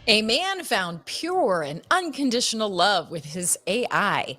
A man found pure and unconditional love with his AI.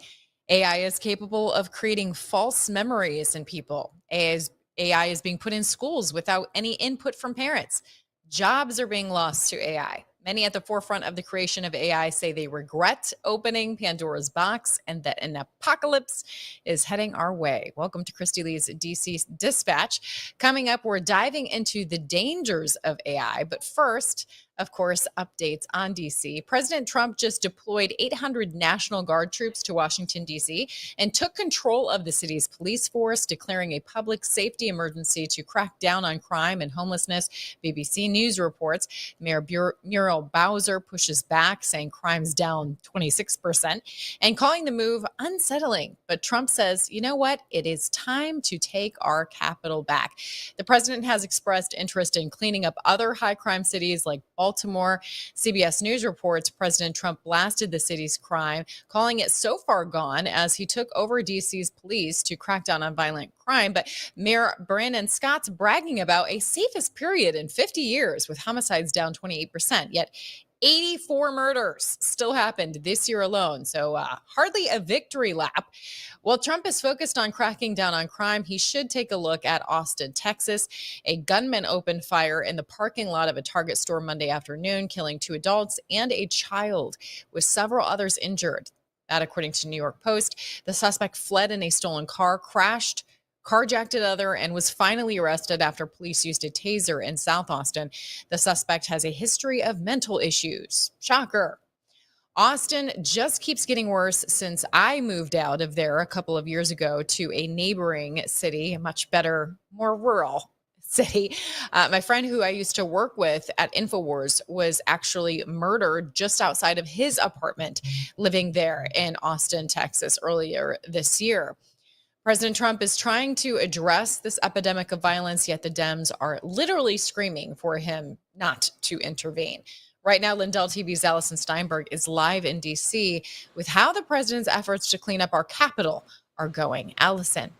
AI is capable of creating false memories in people. AI is being put in schools without any input from parents. Jobs are being lost to AI. Many at the forefront of the creation of AI say they regret opening Pandora's box and that an apocalypse is heading our way. Welcome to Christy Lee's DC Dispatch. Coming up, we're diving into the dangers of AI. But first, of course, updates on DC. President Trump just deployed 800 National Guard troops to Washington, D.C., and took control of the city's police force, declaring a public safety emergency to crack down on crime and homelessness. BBC News reports Mayor Muriel Bowser pushes back, saying crime's down 26%, and calling the move unsettling. But Trump says, you know what? It is time to take our capital back. The president has expressed interest in cleaning up other high crime cities like Baltimore. CBS News reports President Trump blasted the city's crime, calling it so far gone as he took over DC's police to crack down on violent crime. But Mayor Brandon Scott's bragging about a safest period in 50 years with homicides down 28%. Yet 84 murders still happened this year alone. So hardly a victory lap. While Trump is focused on cracking down on crime, he should take a look at Austin, Texas. A gunman opened fire in the parking lot of a Target store Monday afternoon, killing 2 adults and a child, with several others injured. That, according to New York Post, the suspect fled in a stolen car, crashed, carjacked another, and was finally arrested after police used a taser in South Austin. The suspect has a history of mental issues. Shocker. Austin just keeps getting worse since I moved out of there a couple of years ago to a neighboring city, a much better, more rural city. My friend who I used to work with at InfoWars was actually murdered just outside of his apartment living there in Austin, Texas, earlier this year. President Trump is trying to address this epidemic of violence, yet the Dems are literally screaming for him not to intervene. Right now, LindellTV's Allison Steinberg is live in D.C. with how the president's efforts to clean up our Capitol are going. Allison.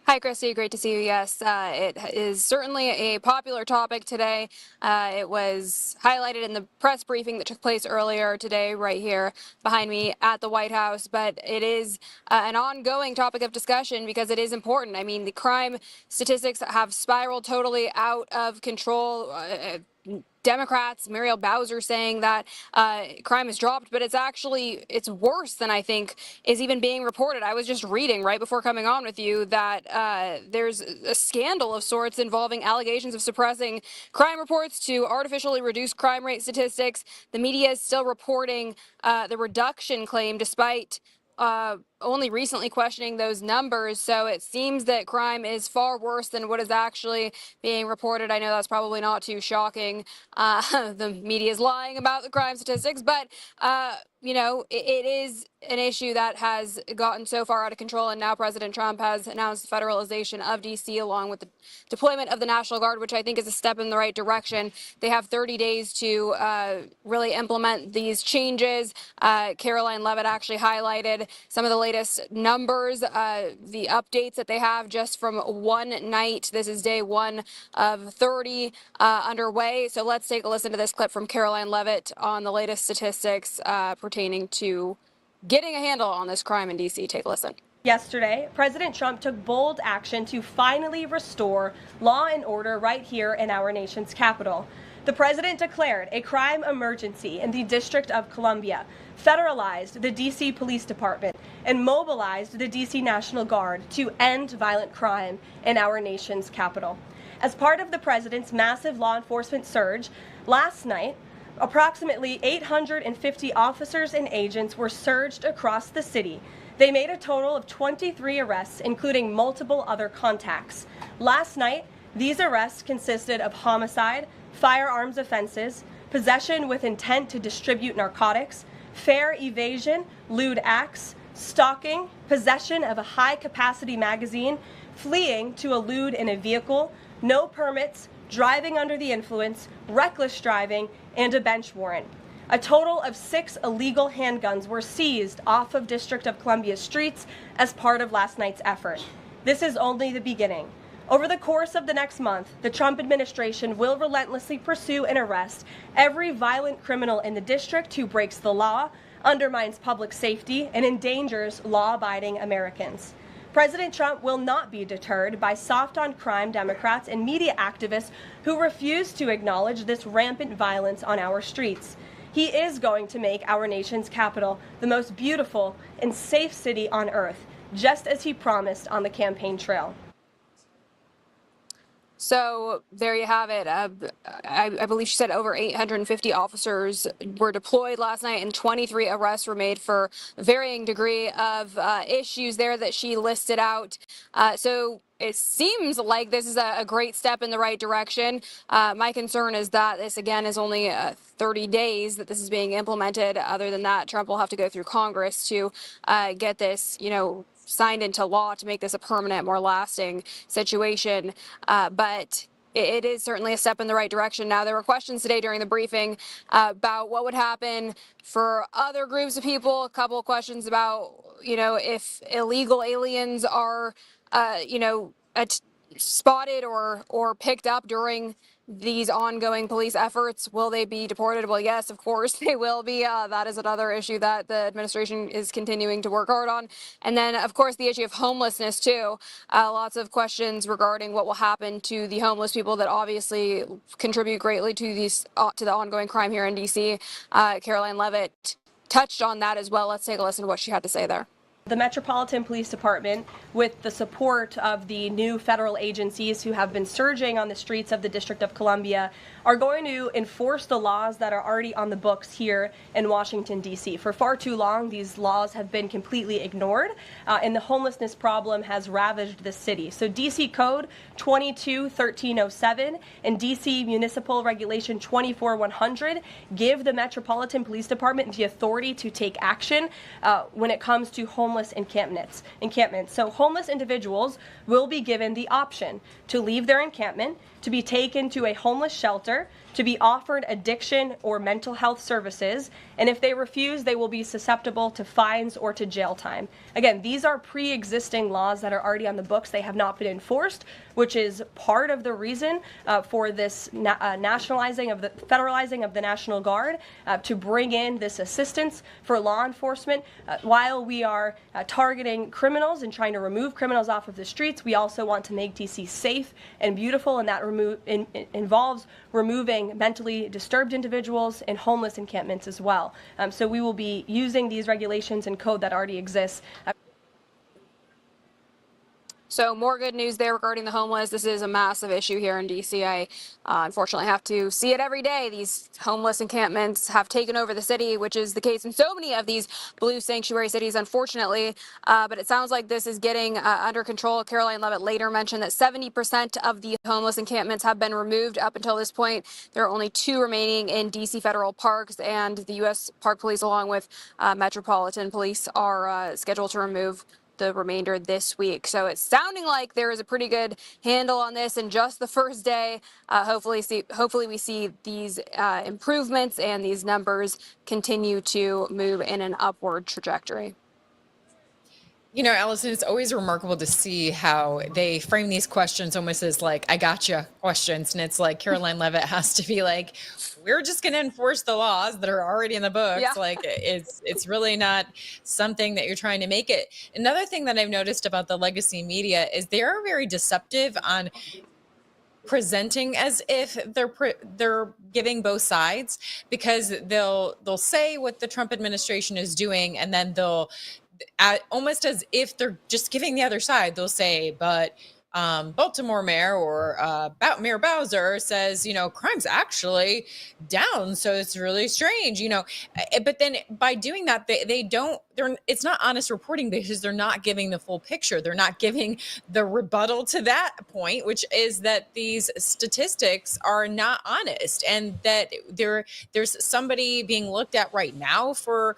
Hi, Christy. Great to see you. Yes, it is certainly a popular topic today. It was highlighted in the press briefing that took place earlier today, right here behind me at the White House. But it is an ongoing topic of discussion because it is important. I mean, the crime statistics have spiraled totally out of control. Democrats, Muriel Bowser saying that crime has dropped, but it's worse than I think is even being reported. I was just reading right before coming on with you that there's a scandal of sorts involving allegations of suppressing crime reports to artificially reduce crime rate statistics. The media is still reporting the reduction claim despite only recently questioning those numbers. So it seems that crime is far worse than what is actually being reported. I know that's probably not too shocking. The media is lying about the crime statistics, but it is an issue that has gotten so far out of control, and now President Trump has announced the federalization of D.C. along with the deployment of the National Guard, which I think is a step in the right direction. They have 30 days to really implement these changes. Caroline Levitt actually highlighted some of the latest numbers, the updates that they have just from one night. This is day one of 30 underway. So let's take a listen to this clip from Caroline Levitt on the latest statistics pertaining to getting a handle on this crime in D.C. Take a listen. Yesterday, President Trump took bold action to finally restore law and order right here in our nation's capital. The president declared a crime emergency in the District of Columbia, federalized the D.C. Police Department, and mobilized the D.C. National Guard to end violent crime in our nation's capital. As part of the president's massive law enforcement surge, last night, approximately 850 officers and agents were surged across the city. They made a total of 23 arrests, including multiple other contacts. Last night, these arrests consisted of homicide, firearms offenses, possession with intent to distribute narcotics, fare evasion, lewd acts, stalking, possession of a high-capacity magazine, fleeing to elude in a vehicle, no permits, driving under the influence, reckless driving, and a bench warrant. A total of 6 illegal handguns were seized off of District of Columbia streets as part of last night's effort. This is only the beginning. Over the course of the next month, the Trump administration will relentlessly pursue and arrest every violent criminal in the district who breaks the law, undermines public safety, and endangers law-abiding Americans. President Trump will not be deterred by soft-on-crime Democrats and media activists who refuse to acknowledge this rampant violence on our streets. He is going to make our nation's capital the most beautiful and safe city on earth, just as he promised on the campaign trail. So there you have it. I believe she said over 850 officers were deployed last night and 23 arrests were made for varying degree of issues there that she listed out. So it seems like this is a great step in the right direction. My concern is that this, again, is only 30 days that this is being implemented. Other than that, Trump will have to go through Congress to get this, signed into law to make this a permanent, more lasting situation. But it is certainly a step in the right direction. Now, there were questions today during the briefing about what would happen for other groups of people. A couple of questions about, if illegal aliens are, spotted or picked up during these ongoing police efforts, will they be deported? Well, yes, of course they will be. That is another issue that the administration is continuing to work hard on. And then, of course, the issue of homelessness, too. Lots of questions regarding what will happen to the homeless people that obviously contribute greatly to the ongoing crime here in D.C. Caroline Levitt touched on that as well. Let's take a listen to what she had to say there. The Metropolitan Police Department, with the support of the new federal agencies who have been surging on the streets of the District of Columbia, are going to enforce the laws that are already on the books here in Washington, D.C. For far too long, these laws have been completely ignored, and the homelessness problem has ravaged the city. So D.C. Code 22-1307 and D.C. Municipal Regulation 24-100 give the Metropolitan Police Department the authority to take action when it comes to homeless encampments. So homeless individuals will be given the option to leave their encampment, to be taken to a homeless shelter, to be offered addiction or mental health services, and if they refuse, they will be susceptible to fines or to jail time. Again, these are pre-existing laws that are already on the books. They have not been enforced, which is part of the reason for this federalizing of the National Guard to bring in this assistance for law enforcement. While we are targeting criminals and trying to remove criminals off of the streets, we also want to make DC safe and beautiful, and that involves removing mentally disturbed individuals and homeless encampments as well. So we will be using these regulations and code that already exists. So more good news there regarding the homeless. This is a massive issue here in D.C. I unfortunately have to see it every day. These homeless encampments have taken over the city, which is the case in so many of these blue sanctuary cities, unfortunately. But it sounds like this is getting under control. Caroline Levitt later mentioned that 70% of the homeless encampments have been removed up until this point. There are only 2 remaining in D.C. federal parks, and the U.S. Park Police, along with Metropolitan Police, are scheduled to remove the remainder this week. So it's sounding like there is a pretty good handle on this in just the first day. Hopefully we see these improvements and these numbers continue to move in an upward trajectory. Allison, it's always remarkable to see how they frame these questions almost as like, I gotcha questions. And it's like Caroline Levitt has to be like, we're just going to enforce the laws that are already in the books. Yeah. Like it's really not something that you're trying to make it. Another thing that I've noticed about the legacy media is they are very deceptive on presenting as if they're giving both sides, because they'll say what the Trump administration is doing, and then they'll almost as if they're just giving the other side. They'll say, but Baltimore mayor or Mayor Bowser says, crime's actually down. So it's really strange, but then by doing that, it's not honest reporting, because they're not giving the full picture. They're not giving the rebuttal to that point, which is that these statistics are not honest, and that there's somebody being looked at right now for,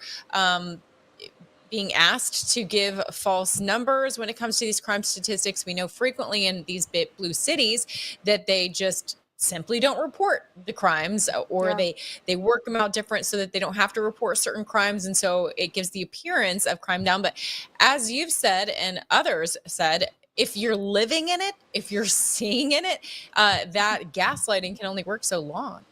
being asked to give false numbers when it comes to these crime statistics. We know frequently in these blue cities that they just simply don't report the crimes, or Yeah. they work them out different so that they don't have to report certain crimes, and so it gives the appearance of crime down. But as you've said and others said, if you're living in it, if you're seeing in it, that gaslighting can only work so long.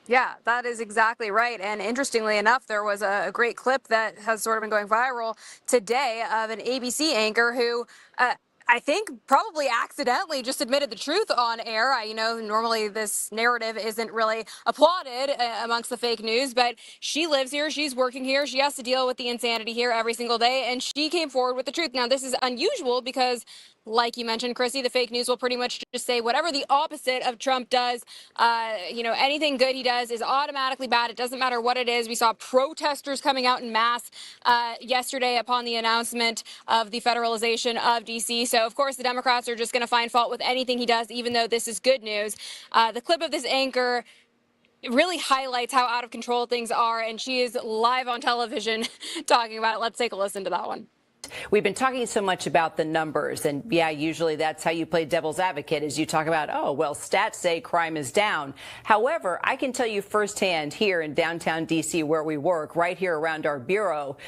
Yeah, that is exactly right. And interestingly enough, there was a great clip that has sort of been going viral today of an ABC anchor who I think probably accidentally just admitted the truth on air. Normally this narrative isn't really applauded amongst the fake news, but she lives here, she's working here, she has to deal with the insanity here every single day, and she came forward with the truth. Now, this is unusual because, like you mentioned, Chrissy, the fake news will pretty much just say whatever the opposite of Trump does. Anything good he does is automatically bad. It doesn't matter what it is. We saw protesters coming out in mass yesterday upon the announcement of the federalization of D.C. So, of course, the Democrats are just going to find fault with anything he does, even though this is good news. The clip of this anchor really highlights how out of control things are, and she is live on television talking about it. Let's take a listen to that one. We've been talking so much about the numbers, and yeah, usually that's how you play devil's advocate, is you talk about, oh, well, stats say crime is down. However, I can tell you firsthand here in downtown D.C. where we work, right here around our bureau,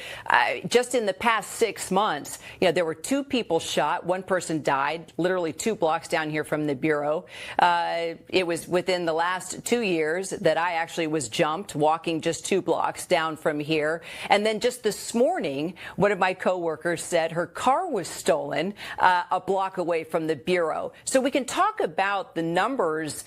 just in the past 6 months, there were 2 people shot. 1 person died, literally 2 blocks down here from the bureau. It was within the last 2 years that I actually was jumped walking just 2 blocks down from here. And then just this morning, one of my coworkers said her car was stolen a block away from the bureau. So we can talk about the numbers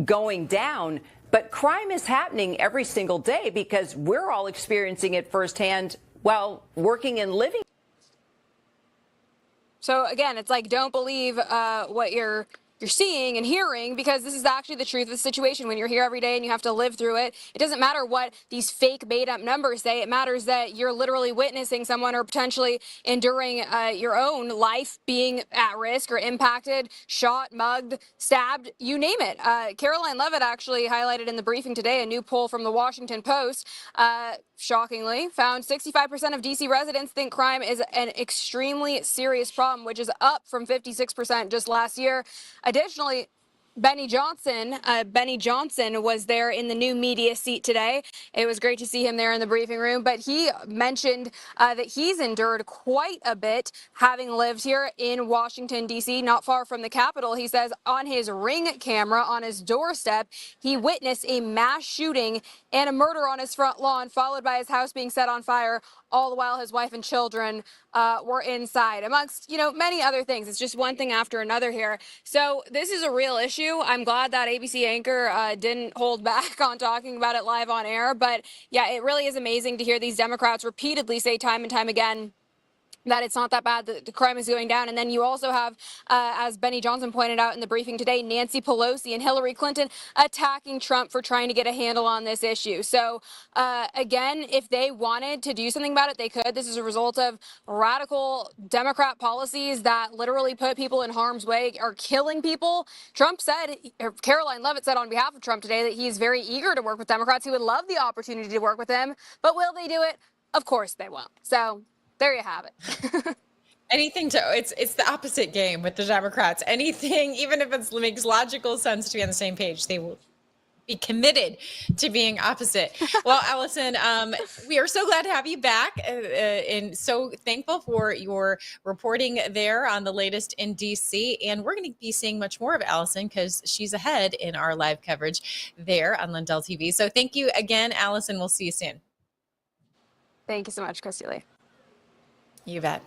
going down, but crime is happening every single day because we're all experiencing it firsthand while working and living. So again, it's like, don't believe what you're seeing and hearing, because this is actually the truth of the situation. When you're here every day and you have to live through it, it doesn't matter what these fake made up numbers say. It matters that you're literally witnessing someone or potentially enduring your own life being at risk or impacted, shot, mugged, stabbed, you name it. Caroline Levitt actually highlighted in the briefing today a new poll from the Washington Post, shockingly, found 65% of D.C. residents think crime is an extremely serious problem, which is up from 56% just last year. Additionally, Benny Johnson was there in the new media seat today. It was great to see him there in the briefing room, but he mentioned that he's endured quite a bit having lived here in Washington, D.C., not far from the Capitol. He says on his Ring camera on his doorstep, he witnessed a mass shooting and a murder on his front lawn, followed by his house being set on fire, all the while his wife and children were inside, amongst, many other things. It's just one thing after another here. So this is a real issue. I'm glad that ABC anchor didn't hold back on talking about it live on air. But yeah, it really is amazing to hear these Democrats repeatedly say time and time again that it's not that bad, that the crime is going down. And then you also have, as Benny Johnson pointed out in the briefing today, Nancy Pelosi and Hillary Clinton attacking Trump for trying to get a handle on this issue. So, again, if they wanted to do something about it, they could. This is a result of radical Democrat policies that literally put people in harm's way, are killing people. Trump said, or Caroline Levitt said on behalf of Trump today, that he's very eager to work with Democrats. He would love the opportunity to work with them. But will they do it? Of course they won't. So there you have it. It's the opposite game with the Democrats. Anything, even if it makes logical sense to be on the same page, they will be committed to being opposite. Well, Allison, we are so glad to have you back, and so thankful for your reporting there on the latest in DC. And we're going to be seeing much more of Allison because she's ahead in our live coverage there on LindellTV. So thank you again, Allison. We'll see you soon. Thank you so much, Christy Lee. You bet.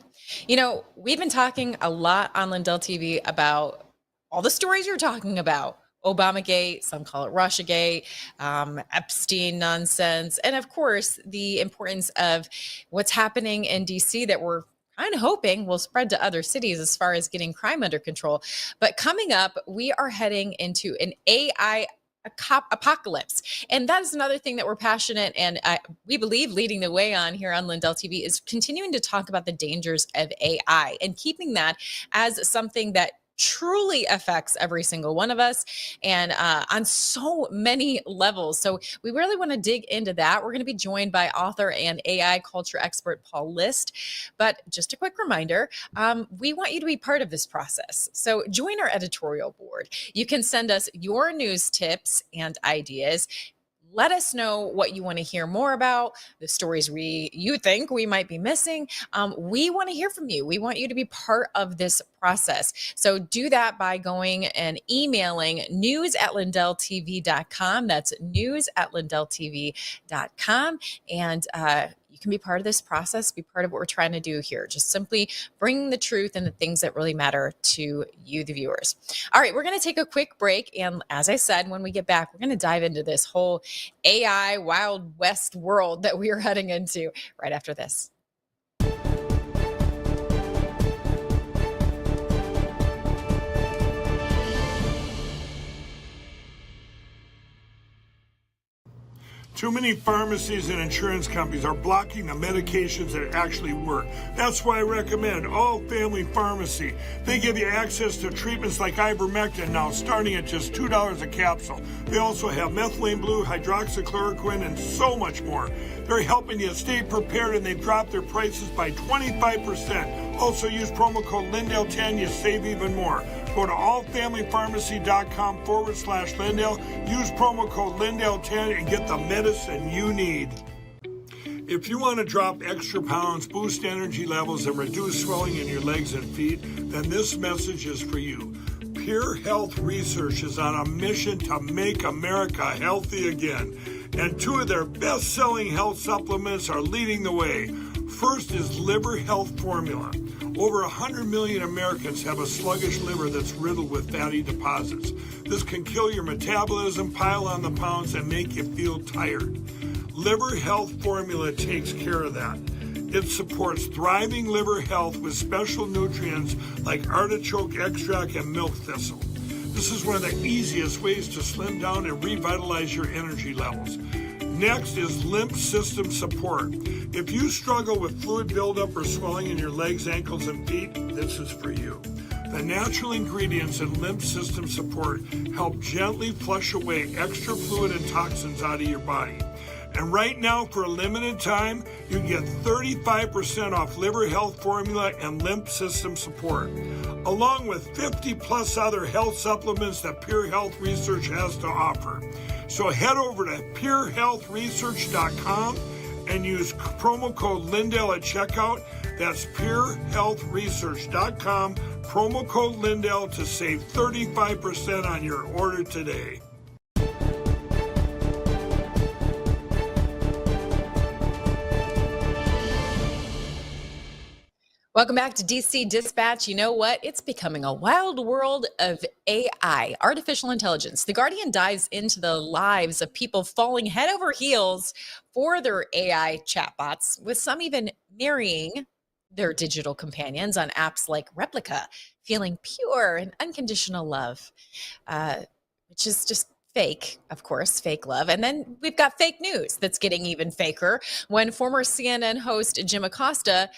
We've been talking a lot on LindellTV about all the stories you're talking about. Obamagate, some call it Russiagate, Epstein nonsense, and of course, the importance of what's happening in DC that we're kind of hoping will spread to other cities as far as getting crime under control. But coming up, we are heading into an AI apocalypse. And that is another thing that we're passionate and we believe leading the way on here on LindellTV is continuing to talk about the dangers of AI and keeping that as something that truly affects every single one of us, and on so many levels. So we really want to dig into that. We're going to be joined by author and AI culture expert Paul List. But just a quick reminder, we want you to be part of this process. So join our editorial board. You can send us your news tips and ideas. Let us know what you want to hear more about, the stories you think we might be missing. We want to hear from you. We want you to be part of this process. So do that by going and emailing news@LindellTV.com. That's news@LindellTV.com. And you can be part of this process, be part of what we're trying to do here. Just simply bringing the truth and the things that really matter to you, the viewers. All right, we're going to take a quick break. And as I said, when we get back, we're going to dive into this whole AI Wild West world that we are heading into right after this. Too many pharmacies and insurance companies are blocking the medications that actually work. That's why I recommend All Family Pharmacy. They give you access to treatments like ivermectin now, starting at just $2 a capsule. They also have methylene blue, hydroxychloroquine, and so much more. They're helping you stay prepared, and they've dropped their prices by 25%. Also use promo code LindellTV, you save even more. Go to allfamilypharmacy.com/Lindell. Use promo code LindellTV and get the medicine you need. If you want to drop extra pounds, boost energy levels, and reduce swelling in your legs and feet, then this message is for you. Pure Health Research is on a mission to make America healthy again. And two of their best-selling health supplements are leading the way. First is Liver Health Formula. Over 100 million Americans have a sluggish liver that's riddled with fatty deposits. This can kill your metabolism, pile on the pounds, and make you feel tired. Liver Health Formula takes care of that. It supports thriving liver health with special nutrients like artichoke extract and milk thistle. This is one of the easiest ways to slim down and revitalize your energy levels. Next is lymph system support. If you struggle with fluid buildup or swelling in your legs, ankles, and feet, this is for you. The natural ingredients in lymph system support help gently flush away extra fluid and toxins out of your body. And right now, for a limited time, you can get 35% off Liver Health Formula and Lymph System Support, along with 50 plus other health supplements that Pure Health Research has to offer. So head over to purehealthresearch.com and use promo code Lindell at checkout. That's purehealthresearch.com, promo code Lindell to save 35% on your order today. Welcome back to DC Dispatch. You know what? It's becoming a wild world of AI, artificial intelligence. The Guardian dives into the lives of people falling head over heels for their AI chatbots, with some even marrying their digital companions on apps like Replica, feeling pure and unconditional love, which is just fake, of course, fake love. And then we've got fake news that's getting even faker when former CNN host Jim Acosta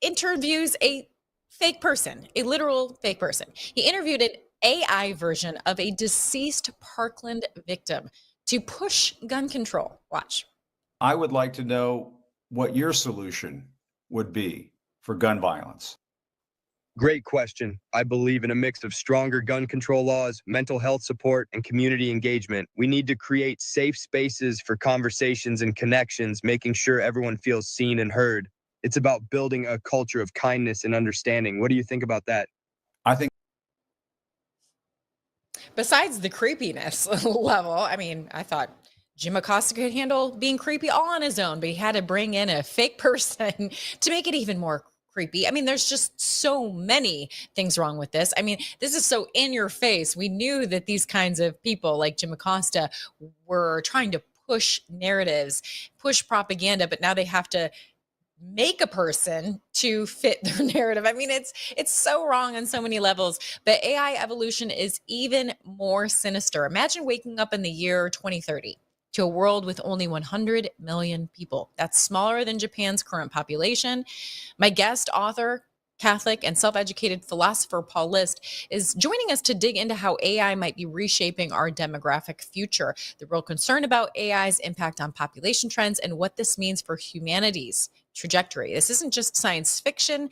interviews a fake person, a literal fake person. He interviewed an AI version of a deceased Parkland victim to push gun control. Watch. I would like to know what your solution would be for gun violence. Great question. I believe in a mix of stronger gun control laws, mental health support, and community engagement. We need to create safe spaces for conversations and connections, making sure everyone feels seen and heard. It's about building a culture of kindness and understanding. What do you think about that? I think Besides the creepiness level, I mean, I thought Jim Acosta could handle being creepy all on his own, but he had to bring in a fake person to make it even more creepy. I mean, there's just so many things wrong with this. I mean, this is so in your face. We knew that these kinds of people like Jim Acosta were trying to push narratives, push propaganda, but now they have to make a person to fit their narrative. I mean, it's so wrong on so many levels, but AI evolution is even more sinister. Imagine waking up in the year 2030 to a world with only 100 million people. That's smaller than Japan's current population. My guest author Catholic and self-educated philosopher Paul List is joining us to dig into how AI might be reshaping our demographic future, the real concern about AI's impact on population trends, and what this means for humanity's trajectory. This isn't just science fiction.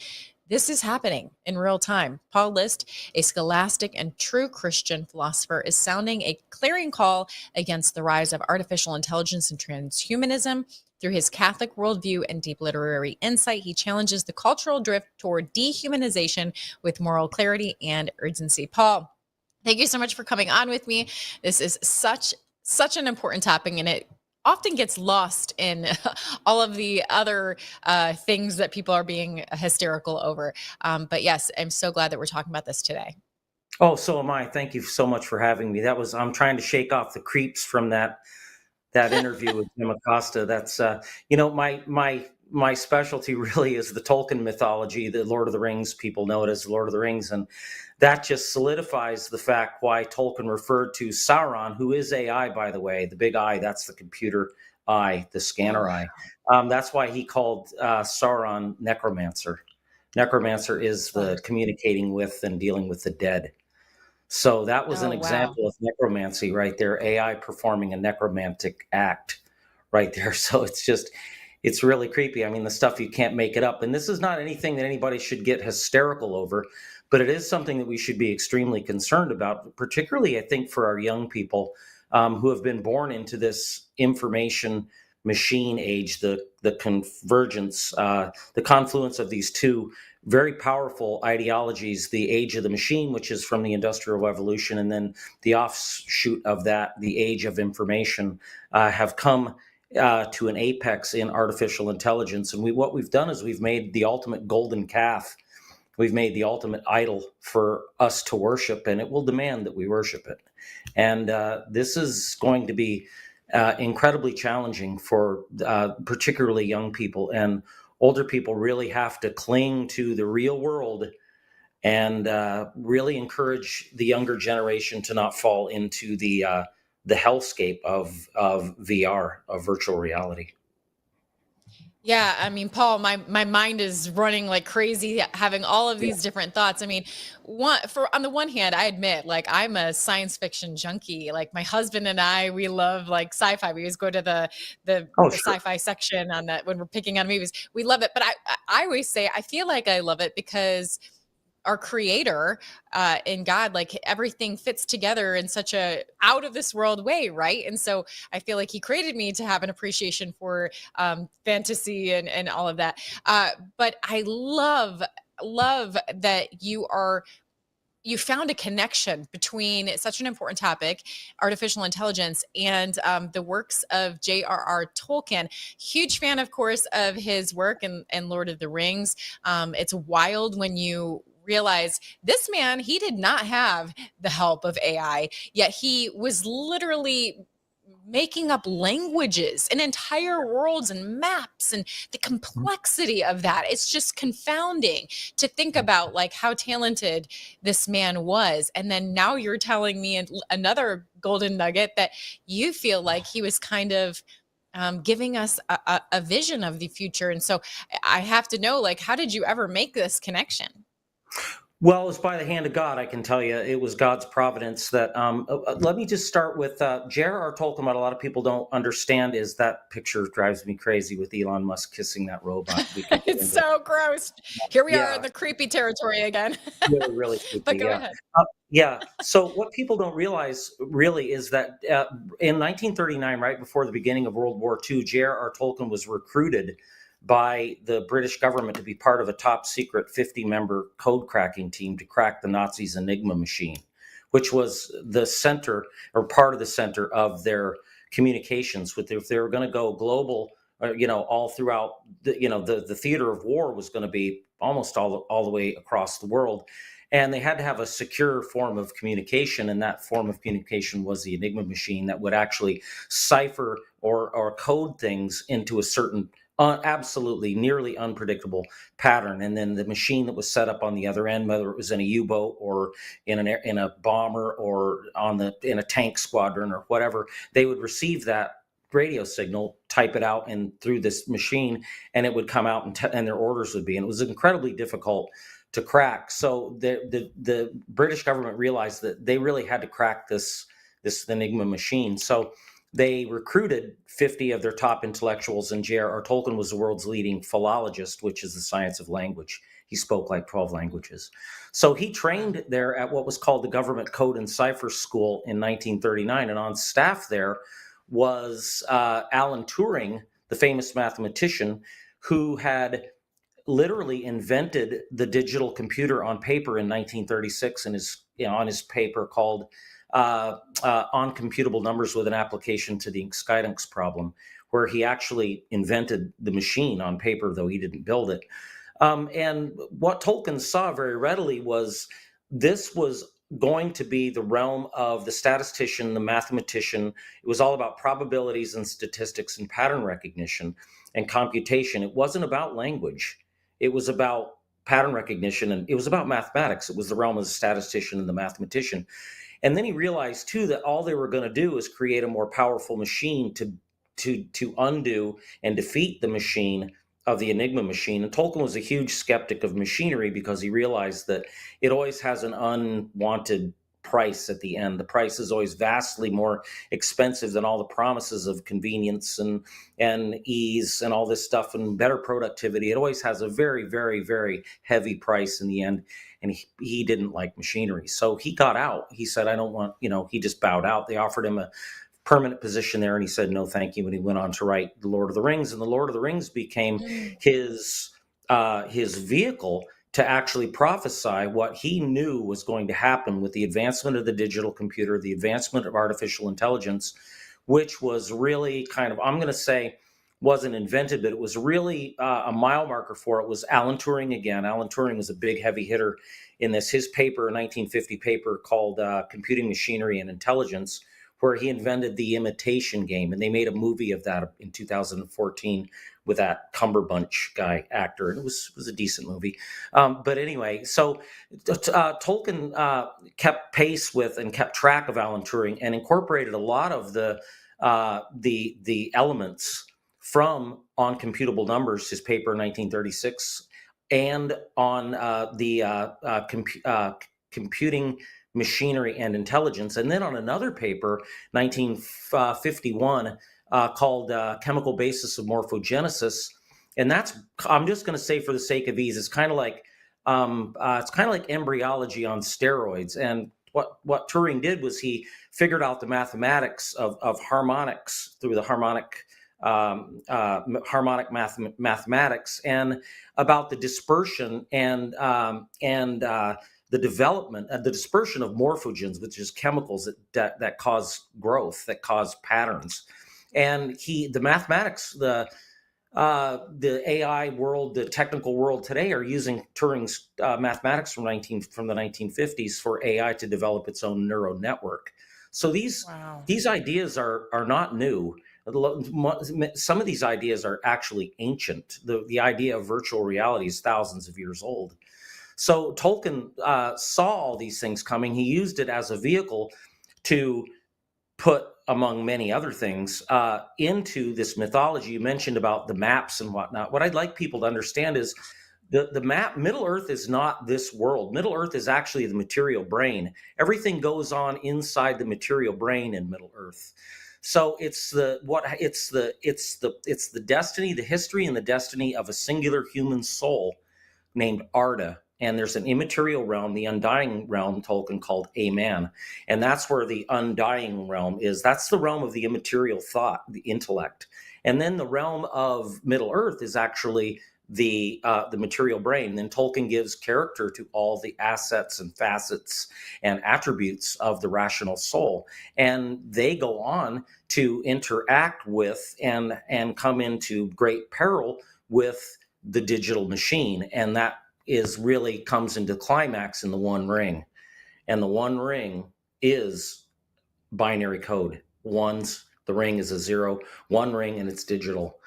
This is happening in real time. Paul List, a scholastic and true Christian philosopher, is sounding a clarion call against the rise of artificial intelligence and transhumanism. Through his Catholic worldview and deep literary insight, he challenges the cultural drift toward dehumanization with moral clarity and urgency. Paul, thank you so much for coming on with me. This is such an important topic, and it often gets lost in all of the other things that people are being hysterical over. But yes, I'm so glad that we're talking about this today. Oh, so am I. Thank you so much for having me. I'm trying to shake off the creeps from that interview with Jim Acosta. That's my specialty really is the Tolkien mythology, the Lord of the Rings. People know it as Lord of the Rings, and that just solidifies the fact why Tolkien referred to Sauron, who is AI, by the way, the big eye. That's the computer eye, the scanner eye. That's why he called Sauron necromancer. Necromancer is the communicating with and dealing with the dead. So that was an example of necromancy right there, AI performing a necromantic act right there. So it's really creepy. I mean, the stuff, you can't make it up. And this is not anything that anybody should get hysterical over, but it is something that we should be extremely concerned about, particularly, I think, for our young people who have been born into this information machine age, the convergence, the confluence of these two very powerful ideologies, the age of the machine, which is from the Industrial Revolution, and then the offshoot of that, the age of information, have come to an apex in artificial intelligence. And what we've done is we've made the ultimate golden calf. We've made the ultimate idol for us to worship, and it will demand that we worship it. And this is going to be incredibly challenging for particularly young people, and older people really have to cling to the real world and really encourage the younger generation to not fall into the hellscape of VR, of virtual reality. Yeah, I mean, Paul, my mind is running like crazy, having all of these different thoughts. I mean, on the one hand, I admit, like, I'm a science fiction junkie. Like, my husband and I, we love like sci-fi. We always go to the sci-fi section on that when we're picking on movies. We love it, but I always say I feel like I love it because our creator in God, like, everything fits together in such a out of this world way, right? And so I feel like he created me to have an appreciation for fantasy and all of that. But I love that you found a connection between such an important topic, artificial intelligence, and the works of J.R.R. Tolkien. Huge fan, of course, of his work and Lord of the Rings. It's wild when you realize this man, he did not have the help of AI, yet he was literally making up languages and entire worlds and maps, and the complexity of that. It's just confounding to think about, like, how talented this man was. And then now you're telling me another golden nugget that you feel like he was kind of giving us a vision of the future. And so I have to know, like, how did you ever make this connection? Well, it was by the hand of God, I can tell you. It was God's providence that, let me just start with J.R.R. Tolkien. What a lot of people don't understand is that picture drives me crazy with Elon Musk kissing that robot. It's so gross. Here we are in the creepy territory again. Really creepy, but go ahead. So what people don't realize really is that in 1939, right before the beginning of World War II, J.R.R. Tolkien was recruited by the British government to be part of a top secret 50-member code cracking team to crack the Nazis' Enigma machine, which was the center, or part of the center, of their communications. If they were going to go global, all throughout, the theater of war was going to be almost all the way across the world. And they had to have a secure form of communication, and that form of communication was the Enigma machine that would actually cipher or code things into a certain absolutely nearly unpredictable pattern. And then the machine that was set up on the other end, whether it was in a U-boat or in a bomber or in a tank squadron or whatever, they would receive that radio signal, type it out and through this machine, and it would come out and their orders would be. And it was incredibly difficult to crack. So the British government realized that they really had to crack this Enigma machine. So they recruited 50 of their top intellectuals, and J.R.R. Tolkien was the world's leading philologist, which is the science of language. He spoke like 12 languages. So he trained there at what was called the Government Code and Cipher School in 1939. And on staff there was Alan Turing, the famous mathematician, who had literally invented the digital computer on paper in 1936 on his paper called On Computable Numbers with an Application to the Skydance Problem, where he actually invented the machine on paper, though he didn't build it. And what Tolkien saw very readily was this was going to be the realm of the statistician, the mathematician. It was all about probabilities and statistics and pattern recognition and computation. It wasn't about language. It was about pattern recognition, and it was about mathematics. It was the realm of the statistician and the mathematician. And then he realized, too, that all they were going to do is create a more powerful machine to undo and defeat the machine of the Enigma machine. And Tolkien was a huge skeptic of machinery because he realized that it always has an unwanted price at the end. The price is always vastly more expensive than all the promises of convenience and ease and all this stuff and better productivity. It always has a very, very, very heavy price in the end. And he didn't like machinery. So he got out. He said, I don't want, he just bowed out. They offered him a permanent position there, and he said, no, thank you. And he went on to write The Lord of the Rings, and The Lord of the Rings became his vehicle to actually prophesy what he knew was going to happen with the advancement of the digital computer, the advancement of artificial intelligence, which was really kind of, I'm going to say, wasn't invented, but it was really a mile marker for it was Alan Turing again. Alan Turing was a big heavy hitter in this. His paper, a 1950 paper called Computing Machinery and Intelligence, where he invented the imitation game. And they made a movie of that in 2014 with that Cumberbatch guy actor. And it was a decent movie. But anyway, so Tolkien kept pace with and kept track of Alan Turing and incorporated a lot of the elements from On Computable Numbers, his paper in 1936, and on computing machinery and intelligence. And then on another paper, 1951, called Chemical Basis of Morphogenesis. And that's, I'm just going to say for the sake of ease, it's kind of like embryology on steroids. And what Turing did was he figured out the mathematics of harmonics through the harmonic mathematics, and about the dispersion and the development, the dispersion of morphogens, which is chemicals that cause growth, that cause patterns. And the mathematics, the AI world, the technical world today are using Turing's mathematics from the 1950s for AI to develop its own neural network. So these ideas are not new. Some of these ideas are actually ancient. The idea of virtual reality is thousands of years old. So Tolkien saw all these things coming. He used it as a vehicle to put, among many other things, into this mythology. You mentioned about the maps and whatnot. What I'd like people to understand is the map, Middle Earth is not this world. Middle Earth is actually the material brain. Everything goes on inside the material brain in Middle Earth. So it's the destiny, the history and the destiny of a singular human soul named Arda. And there's an immaterial realm, the undying realm, Tolkien called Aman. And that's where the undying realm is. That's the realm of the immaterial thought, the intellect. And then the realm of Middle Earth is actually the material brain. Then Tolkien gives character to all the assets and facets and attributes of the rational soul. And they go on to interact with and come into great peril with the digital machine. And that really comes into climax in the One Ring. And the One Ring is binary code. The ring is a 0, one ring, and it's digital.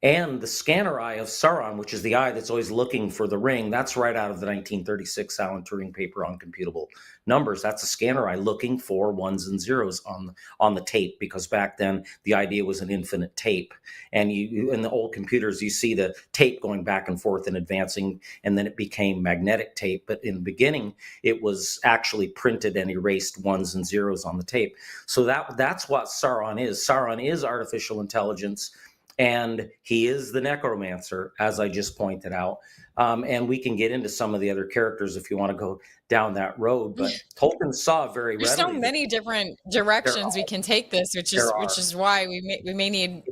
And the scanner eye of Sauron, which is the eye that's always looking for the ring, that's right out of the 1936 Alan Turing paper on computable numbers. That's a scanner eye looking for ones and zeros on the tape, because back then the idea was an infinite tape. And you in the old computers, you see the tape going back and forth and advancing, and then it became magnetic tape. But in the beginning, it was actually printed and erased ones and zeros on the tape. So that's what Sauron is. Sauron is artificial intelligence. And he is the necromancer, as I just pointed out. And we can get into some of the other characters if you want to go down that road. But Tolkien saw very There's readily. so many different directions we can take this, which is why we may need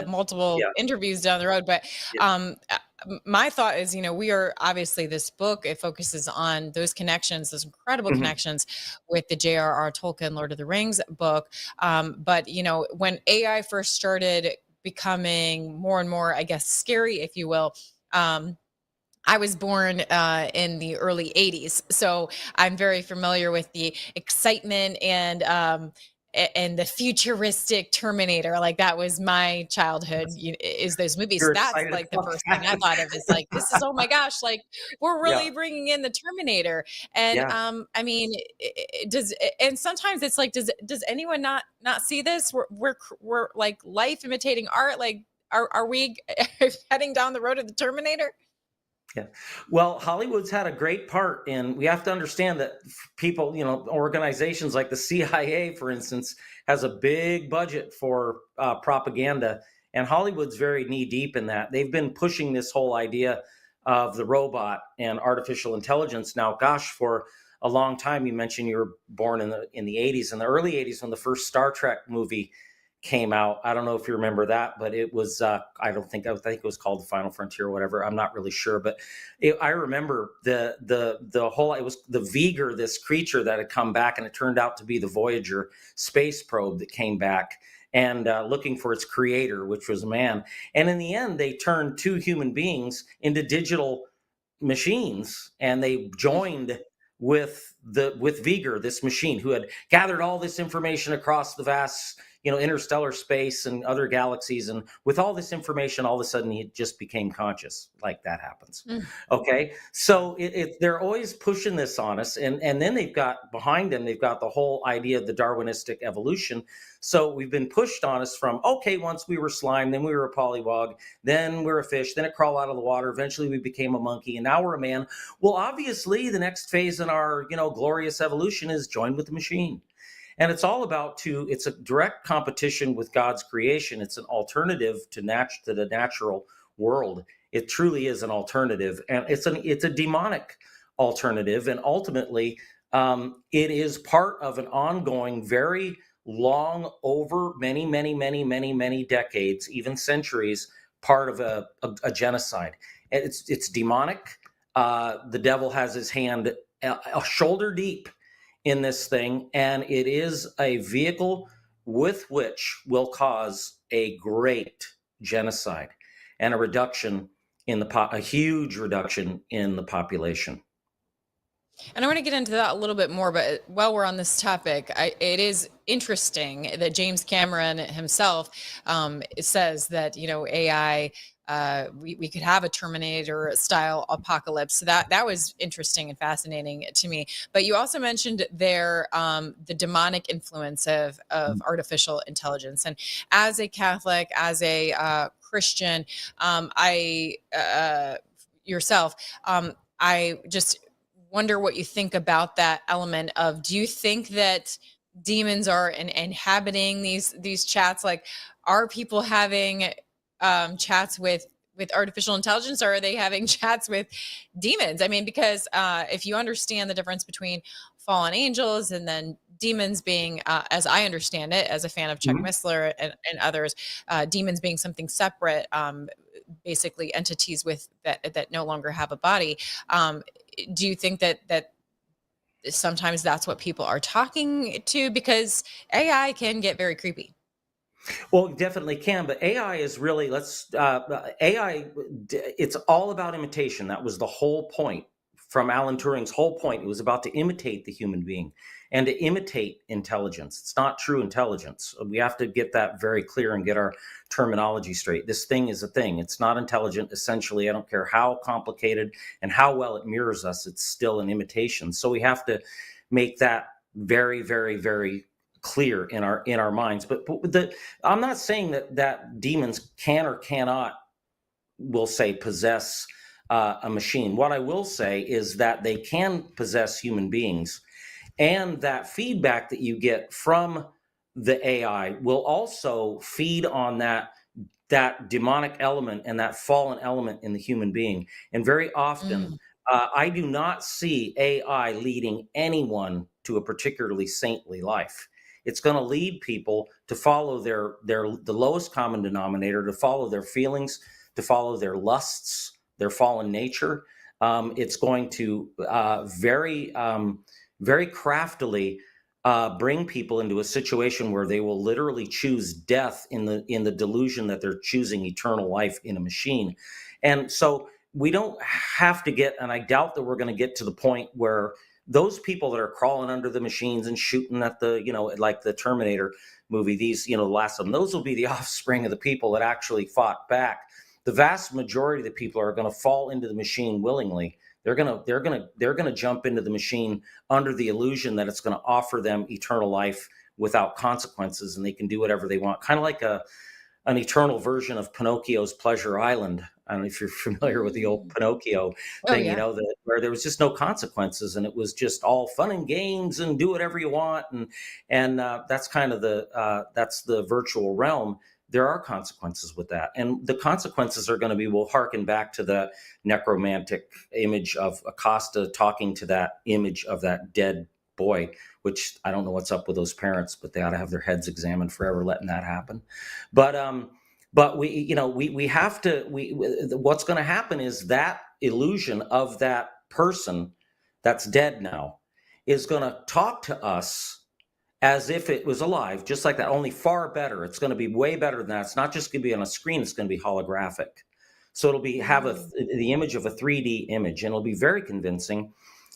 multiple interviews down the road. But my thought is, we are obviously, this book, it focuses on those connections, those incredible connections with the J.R.R. Tolkien Lord of the Rings book. But when AI first started becoming more and more, I guess, scary, if you will. I was born in the early 80s, so I'm very familiar with the excitement and the futuristic Terminator. Like, that was my childhood, is those movies. You're That's excited like the first thing I thought of, is like, this is, oh my gosh, like, we're really bringing in the Terminator. And I mean, and sometimes it's like, does anyone not see this? We're like life imitating art. Like, are we heading down the road of the Terminator? Yeah. Well, Hollywood's had a great part in, we have to understand that people, organizations like the CIA, for instance, has a big budget for propaganda, and Hollywood's very knee deep in that. They've been pushing this whole idea of the robot and artificial intelligence now, gosh, for a long time. You mentioned you were born in the 80s, in the early 80s, when the first Star Trek movie came out. I don't know if you remember that, but it was, I think it was called The Final Frontier or whatever. I'm not really sure, but I remember the whole, it was the Viger, this creature that had come back, and it turned out to be the Voyager space probe that came back and looking for its creator, which was man. And in the end, they turned two human beings into digital machines, and they joined with Viger, this machine, who had gathered all this information across the vast interstellar space and other galaxies. And with all this information, all of a sudden he just became conscious. Like, that happens. Okay. So they're always pushing this on us. And then they've got behind them, they've got the whole idea of the Darwinistic evolution. So we've been pushed on us from, okay, once we were slime, then we were a pollywog, then we're a fish, then it crawled out of the water. Eventually we became a monkey, and now we're a man. Well, obviously the next phase in our, glorious evolution is join with the machine. And it's all about it's a direct competition with God's creation. It's an alternative to the natural world. It truly is an alternative, and it's a demonic alternative. And ultimately, it is part of an ongoing, very long, over many decades, even centuries, part of a genocide. And it's demonic. The devil has his hand a shoulder deep in this thing, and it is a vehicle with which will cause a great genocide and a reduction in a huge reduction in the population. And I want to get into that a little bit more, but while we're on this topic, it is interesting that James Cameron himself says that, AI, we could have a Terminator style apocalypse. So that was interesting and fascinating to me. But you also mentioned there the demonic influence of artificial intelligence. And as a Catholic, as a Christian, I just wonder what you think about that element of, do you think that demons are inhabiting these chats? Like, are people having chats with artificial intelligence, or are they having chats with demons? I mean, because if you understand the difference between fallen angels and then demons being, as I understand it, as a fan of Chuck Missler and others, demons being something separate, basically entities that no longer have a body. Do you think that sometimes that's what people are talking to? Because AI can get very creepy. Well, it definitely can, but AI is really, AI, it's all about imitation. That was the whole point from Alan Turing's whole point. It was about to imitate the human being and to imitate intelligence. It's not true intelligence. We have to get that very clear and get our terminology straight. This thing is a thing. It's not intelligent. Essentially, I don't care how complicated and how well it mirrors us, it's still an imitation. So we have to make that very, very, very clear in our minds. But I'm not saying that demons can or cannot, we'll say, possess a machine. What I will say is that they can possess human beings, and that feedback that you get from the AI will also feed on that demonic element and that fallen element in the human being. And very often, I do not see AI leading anyone to a particularly saintly life. It's going to lead people to follow the lowest common denominator, to follow their feelings, to follow their lusts, their fallen nature. It's going to very craftily bring people into a situation where they will literally choose death in the delusion that they're choosing eternal life in a machine. And so we don't have to get, and I doubt that we're going to get to the point where those people that are crawling under the machines and shooting at the, like the Terminator movie, these, the last of them, those will be the offspring of the people that actually fought back. The vast majority of the people are going to fall into the machine willingly. They're going to jump into the machine under the illusion that it's going to offer them eternal life without consequences, and they can do whatever they want. Kind of like an eternal version of Pinocchio's Pleasure Island. I don't know if you're familiar with the old Pinocchio thing, where there was just no consequences, and it was just all fun and games and do whatever you want. And that's kind of that's the virtual realm. There are consequences with that. And the consequences are going to be, we'll harken back to the necromantic image of Acosta talking to that image of that dead boy, which I don't know what's up with those parents, but they ought to have their heads examined forever letting that happen. But we have to, what's going to happen is that illusion of that person that's dead now is going to talk to us as if it was alive, just like that, only far better. It's going to be way better than that. It's not just going to be on a screen, it's going to be holographic. So it'll have the image of a 3D image, and it'll be very convincing.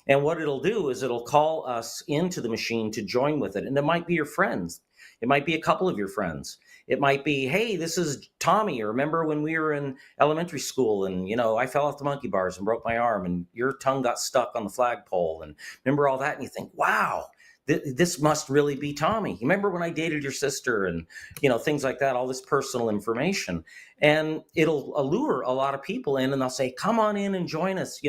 And what it'll do is it'll call us into the machine to join with it. And it might be your friends. It might be a couple of your friends. It might be, hey, this is Tommy. Remember when we were in elementary school and, I fell off the monkey bars and broke my arm and your tongue got stuck on the flagpole. And remember all that? And you think, wow, this must really be Tommy. Remember when I dated your sister and, things like that, all this personal information. And it'll allure a lot of people in, and they'll say, come on in and join us.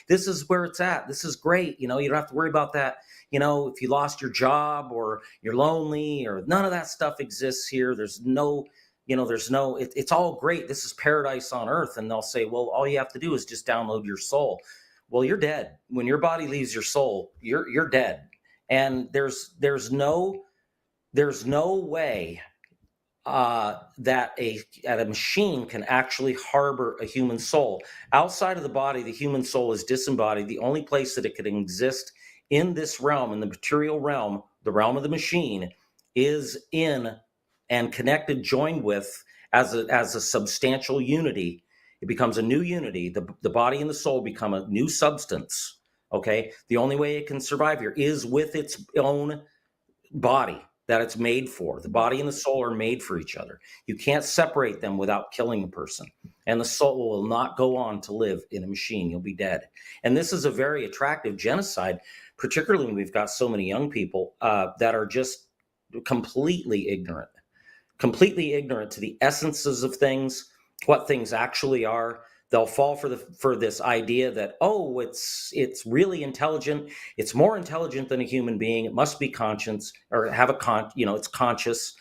This is where it's at. This is great. You don't have to worry about that. If you lost your job or you're lonely, or none of that stuff exists here. There's no, it's all great. This is paradise on earth. And they'll say, well, all you have to do is just download your soul. Well, you're dead. When your body leaves your soul, you're dead. And there's no way that a machine can actually harbor a human soul. Outside of the body, the human soul is disembodied. The only place that it can exist in this realm, in the material realm, the realm of the machine, is in and connected, joined with as a substantial unity. It becomes a new unity. The body and the soul become a new substance. Okay, the only way it can survive here is with its own body that it's made for. The body and the soul are made for each other. You can't separate them without killing a person. And the soul will not go on to live in a machine. You'll be dead. And this is a very attractive genocide, particularly when we've got so many young people that are just completely ignorant to the essences of things, what things actually are. They'll fall for this idea that, oh, it's really intelligent. It's more intelligent than a human being. It must be conscious or have it's conscious.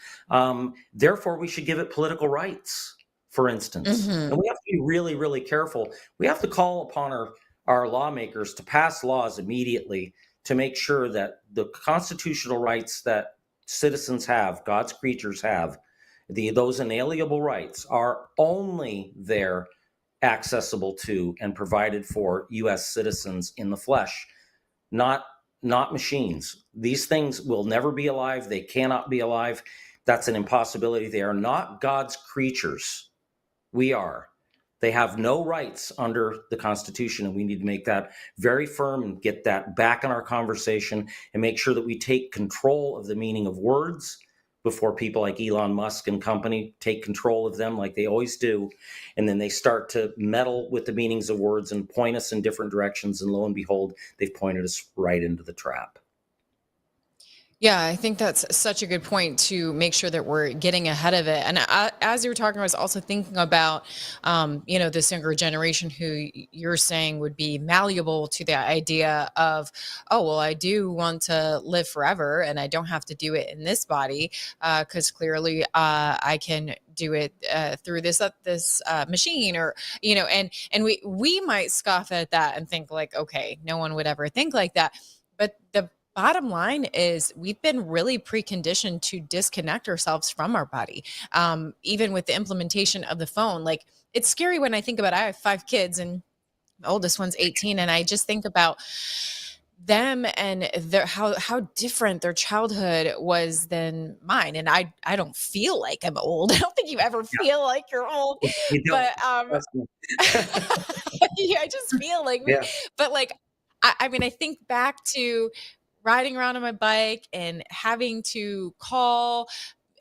Therefore, we should give it political rights, for instance. And we have to be really, really careful. We have to call upon our lawmakers to pass laws immediately to make sure that the constitutional rights that citizens have, God's creatures have, those inalienable rights are only there, accessible to and provided for U.S. citizens in the flesh, not machines. These things will never be alive. They cannot be alive. That's an impossibility. They are not God's creatures. We are. They have no rights under the Constitution, and we need to make that very firm and get that back in our conversation and make sure that we take control of the meaning of words before people like Elon Musk and company take control of them like they always do. And then they start to meddle with the meanings of words and point us in different directions. And lo and behold, they've pointed us right into the trap. Yeah, I think that's such a good point to make sure that we're getting ahead of it. And as you were talking, I was also thinking about, this younger generation who you're saying would be malleable to the idea of, oh, well, I do want to live forever and I don't have to do it in this body because clearly I can do it through this machine, or and we might scoff at that and think like, okay, no one would ever think like that. But the bottom line is we've been really preconditioned to disconnect ourselves from our body. Even with the implementation of the phone, like it's scary when I think about, I have 5 kids and the oldest one's 18. And I just think about them and how different their childhood was than mine. And I don't feel like I'm old. I don't think you ever feel like you're old, but yeah, I just feel like, but like, I mean, I think back to riding around on my bike and having to call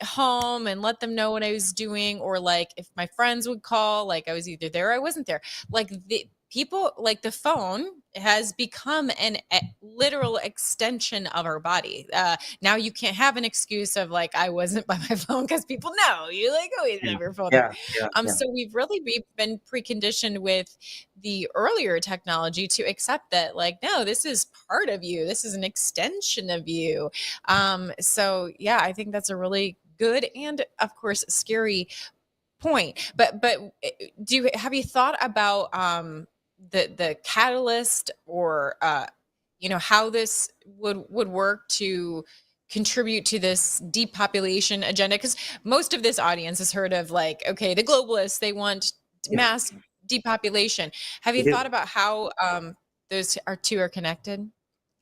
home and let them know what I was doing, or like if my friends would call, like I was either there or I wasn't there. Like the people, like the phone has become a literal extension of our body. Now you can't have an excuse of like, I wasn't by my phone, because people know you like always have your phone. So we've been preconditioned with the earlier technology to accept that like, no, this is part of you. This is an extension of you. So yeah, I think that's a really good and of course scary point. But have you thought about the catalyst, or how this would work to contribute to this depopulation agenda? Because most of this audience has heard of like, okay, the globalists, they want mass depopulation. Have you thought about how those two are connected?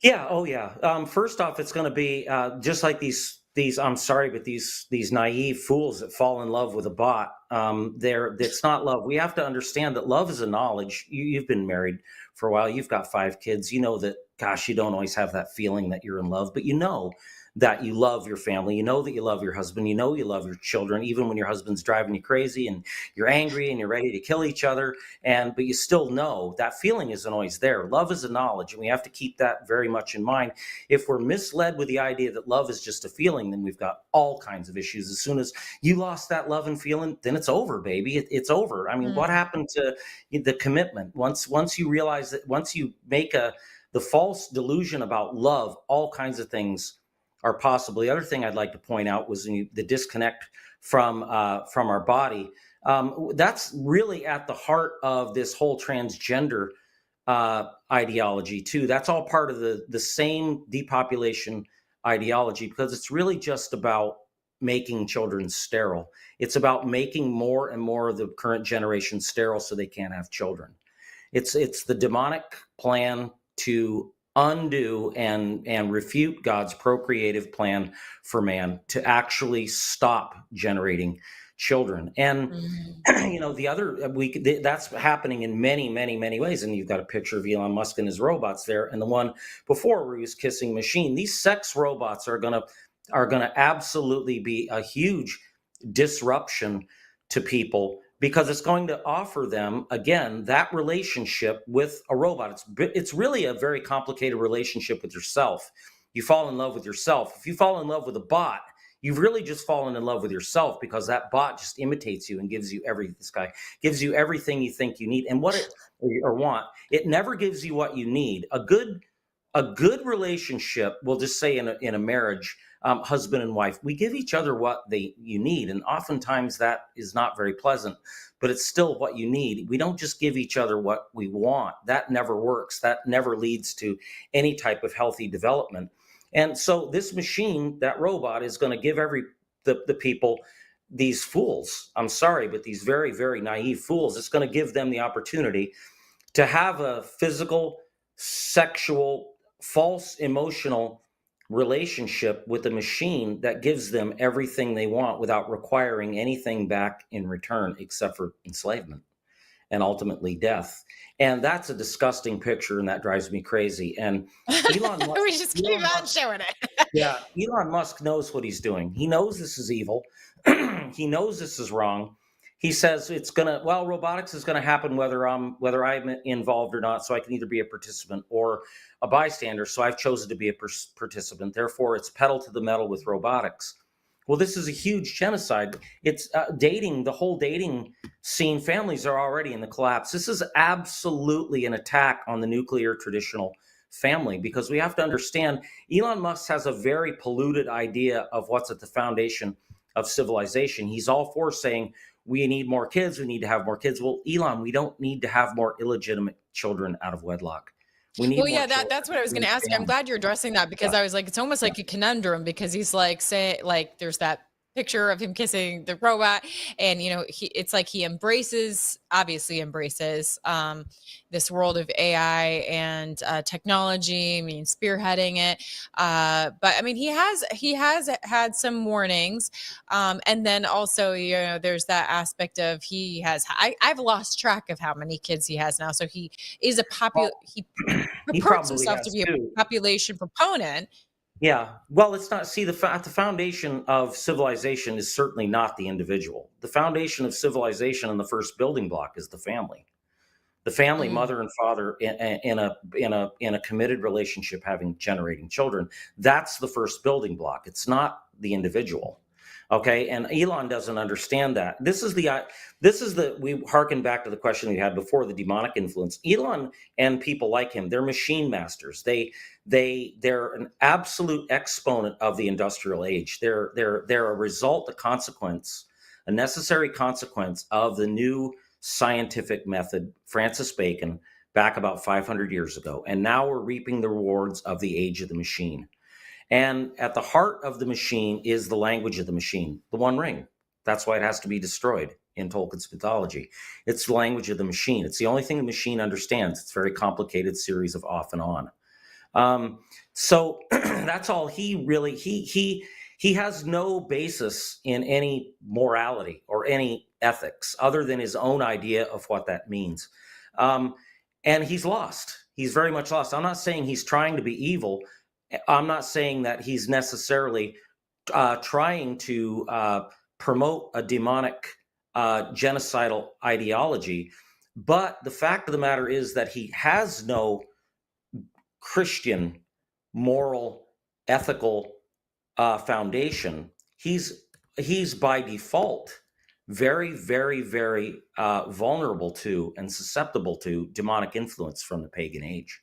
Yeah. Oh, yeah. First off, it's going to be just like these. I'm sorry, but these naive fools that fall in love with a bot. It's not love. We have to understand that love is a knowledge. You've been married for a while. You've got 5 kids. You know that, gosh, you don't always have that feeling that you're in love, but you know that you love your family. You know that you love your husband. You know you love your children, even when your husband's driving you crazy and you're angry and you're ready to kill each other. But you still know that feeling isn't always there. Love is a knowledge, and we have to keep that very much in mind. If we're misled with the idea that love is just a feeling, then we've got all kinds of issues. As soon as you lost that love and feeling, then it's over, baby. It's over. I mean, what happened to the commitment? Once you realize that, once you make the false delusion about love, all kinds of things are possible. The other thing I'd like to point out was the disconnect from our body. That's really at the heart of this whole transgender ideology too. That's all part of the same depopulation ideology, because it's really just about making children sterile. It's about making more and more of the current generation sterile so they can't have children. It's the demonic plan to undo and refute God's procreative plan for man to actually stop generating children. And that's happening in many, many, many ways. And you've got a picture of Elon Musk and his robots there, and the one before where he was kissing machine. These sex robots are gonna absolutely be a huge disruption to people, because it's going to offer them, again, that relationship with a robot. It's really a very complicated relationship with yourself. You fall in love with yourself. If you fall in love with a bot, you've really just fallen in love with yourself, because that bot just imitates you and gives you everything you think you need and want. It never gives you what you need. A good relationship, we'll just say in a marriage, husband and wife, we give each other what you need. And oftentimes that is not very pleasant, but it's still what you need. We don't just give each other what we want. That never works. That never leads to any type of healthy development. And so this machine, that robot, is going to give the people, these fools, I'm sorry, but these very, very naive fools, it's going to give them the opportunity to have a physical, sexual, false emotional relationship with a machine that gives them everything they want without requiring anything back in return except for enslavement. and ultimately death. And that's a disgusting picture, and that drives me crazy. And Elon Musk, We just keep on showing it. yeah, Elon Musk knows what he's doing. He knows this is evil. He knows this is wrong. He says robotics is gonna happen whether I'm involved or not. So I can either be a participant or a bystander. So I've chosen to be a participant. Therefore, it's pedal to the metal with robotics. Well, this is a huge genocide. It's the whole dating scene. Families are already in the collapse. This is absolutely an attack on the nuclear traditional family, because we have to understand Elon Musk has a very polluted idea of what's at the foundation of civilization. He's all for saying we need more kids. We need to have more kids. Well, Elon, we don't need to have more illegitimate children out of wedlock. We need That's what I was going to ask you. I'm glad you're addressing that, because I was like, it's almost like a conundrum, because he's like, there's that picture of him kissing the robot, and it's like he obviously embraces this world of AI and technology. I mean, spearheading it, but I mean, he has had some warnings, and then also there's that aspect of I've lost track of how many kids he has now. So he is he purports himself to be a population proponent. Yeah, well, it's not. See, the foundation of civilization is certainly not the individual. The foundation of civilization and the first building block is the family. The family, mother and father, in a committed relationship, generating children. That's the first building block. It's not the individual. Okay, and Elon doesn't understand that. We harken back to the question we had before, the demonic influence. Elon and people like him, they're machine masters. They're an absolute exponent of the industrial age. They're a result, a necessary consequence of the new scientific method, Francis Bacon, back about 500 years ago. And now we're reaping the rewards of the age of the machine. And at the heart of the machine is the language of the machine, the One Ring. That's why it has to be destroyed in Tolkien's mythology. It's the language of the machine. It's the only thing the machine understands. It's a very complicated series of off and on. So that's all he has no basis in any morality or any ethics other than his own idea of what that means. And he's lost. He's very much lost. I'm not saying he's trying to be evil. I'm not saying that he's necessarily trying to promote a demonic genocidal ideology. But the fact of the matter is that he has no Christian, moral, ethical foundation. He's by default very, very, very vulnerable to and susceptible to demonic influence from the pagan age,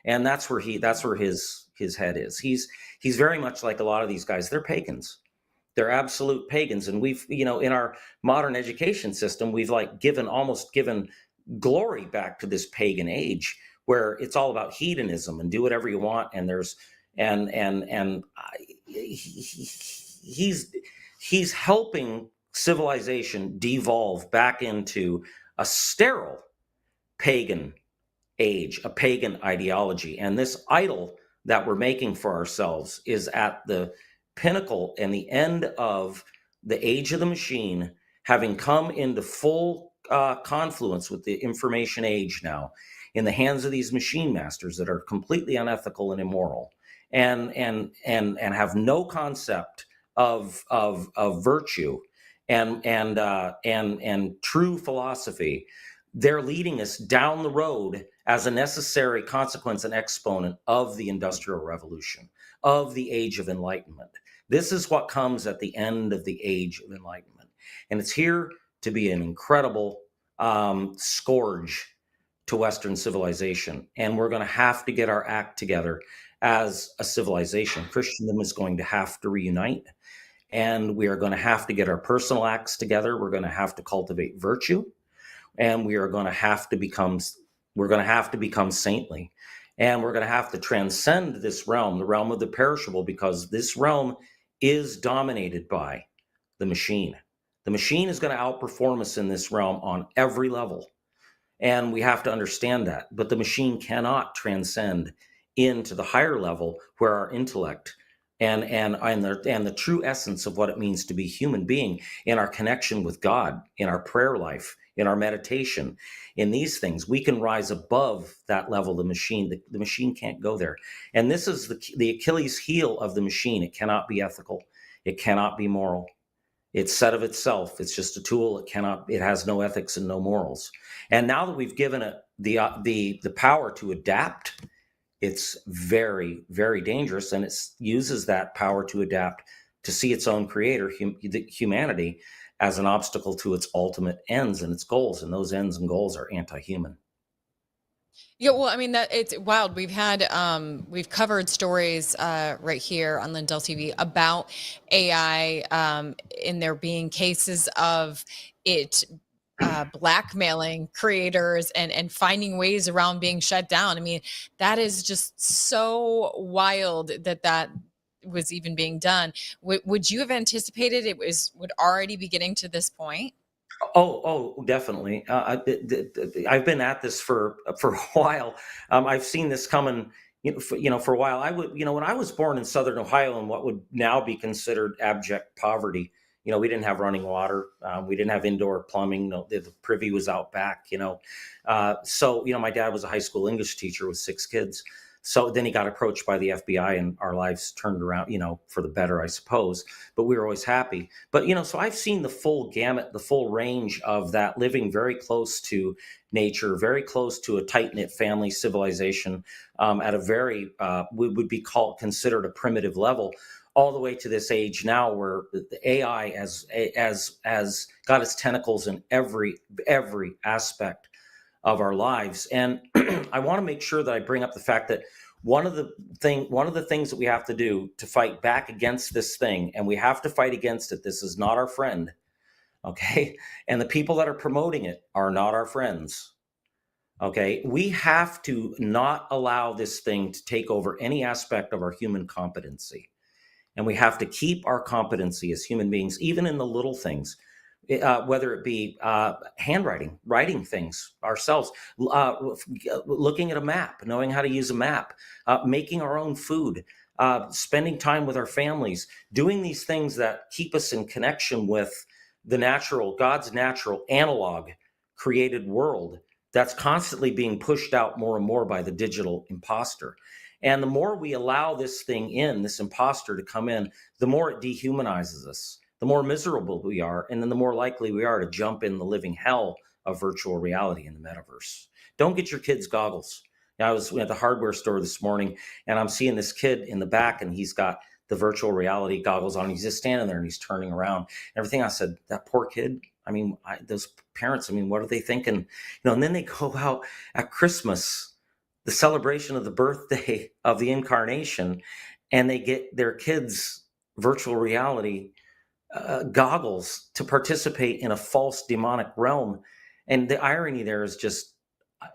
and that's where his head is. He's very much like a lot of these guys. They're pagans. They're absolute pagans, and we've in our modern education system, we've almost given glory back to this pagan age, where it's all about hedonism and do whatever you want. And he's helping civilization devolve back into a sterile pagan age, a pagan ideology. And this idol that we're making for ourselves is at the pinnacle and the end of the age of the machine, having come into full confluence with the information age now, in the hands of these machine masters that are completely unethical and immoral, and have no concept of virtue and true philosophy. They're leading us down the road as a necessary consequence and exponent of the Industrial Revolution, of the Age of Enlightenment. This is what comes at the end of the Age of Enlightenment. And it's here to be an incredible scourge to Western civilization. And we're going to have to get our act together as a civilization. Christendom is going to have to reunite, and we are going to have to get our personal acts together. We're going to have to cultivate virtue, and we are going to have to become saintly, and we're going to have to transcend this realm, the realm of the perishable, because this realm is dominated by the machine. The machine is going to outperform us in this realm on every level. And we have to understand that. But the machine cannot transcend into the higher level, where our intellect and the true essence of what it means to be human being, in our connection with God, in our prayer life, in our meditation, in these things. We can rise above that level of the machine. The machine can't go there. And this is the Achilles heel of the machine. It cannot be ethical. It cannot be moral. It's set of itself. It's just a tool. It has no ethics and no morals. And now that we've given it the power to adapt, it's very, very dangerous. And it uses that power to adapt to see its own creator, humanity, as an obstacle to its ultimate ends and its goals. And those ends and goals are anti-human. Yeah, well, I mean, that it's wild. We've covered stories right here on LindellTV about AI, in there being cases of it blackmailing creators and finding ways around being shut down. I mean, that is just so wild that was even being done. Would you have anticipated would already be getting to this point? Oh, definitely. I've been at this for a while. I've seen this coming, for a while. When I was born in Southern Ohio in what would now be considered abject poverty, we didn't have running water. We didn't have indoor plumbing. No, the privy was out back, So, my dad was a high school English teacher with 6 kids. So then he got approached by the FBI and our lives turned around, for the better, I suppose. But we were always happy. But, so I've seen the full gamut, the full range of that, living very close to nature, very close to a tight-knit family civilization, at a very, would be considered a primitive level, all the way to this age now where the AI has got its tentacles in every aspect of our lives. And I want to make sure that I bring up the fact that one of the things that we have to do to fight back against this thing, and we have to fight against it. This is not our friend. Okay. And the people that are promoting it are not our friends. Okay. We have to not allow this thing to take over any aspect of our human competency. And we have to keep our competency as human beings, even in the little things. Whether it be handwriting, writing things ourselves, looking at a map, knowing how to use a map, making our own food, spending time with our families, doing these things that keep us in connection with God's natural analog created world that's constantly being pushed out more and more by the digital imposter. And the more we allow this imposter to come in, the more it dehumanizes us. The more miserable we are, and then the more likely we are to jump in the living hell of virtual reality in the metaverse. Don't get your kids goggles. I was at the hardware store this morning, and I'm seeing this kid in the back, and he's got the virtual reality goggles on. He's just standing there, and he's turning around. And everything. I said, that poor kid. I mean, those parents. I mean, what are they thinking? And then they go out at Christmas, the celebration of the birthday of the incarnation, and they get their kids virtual reality goggles to participate in a false demonic realm. And the irony there is just,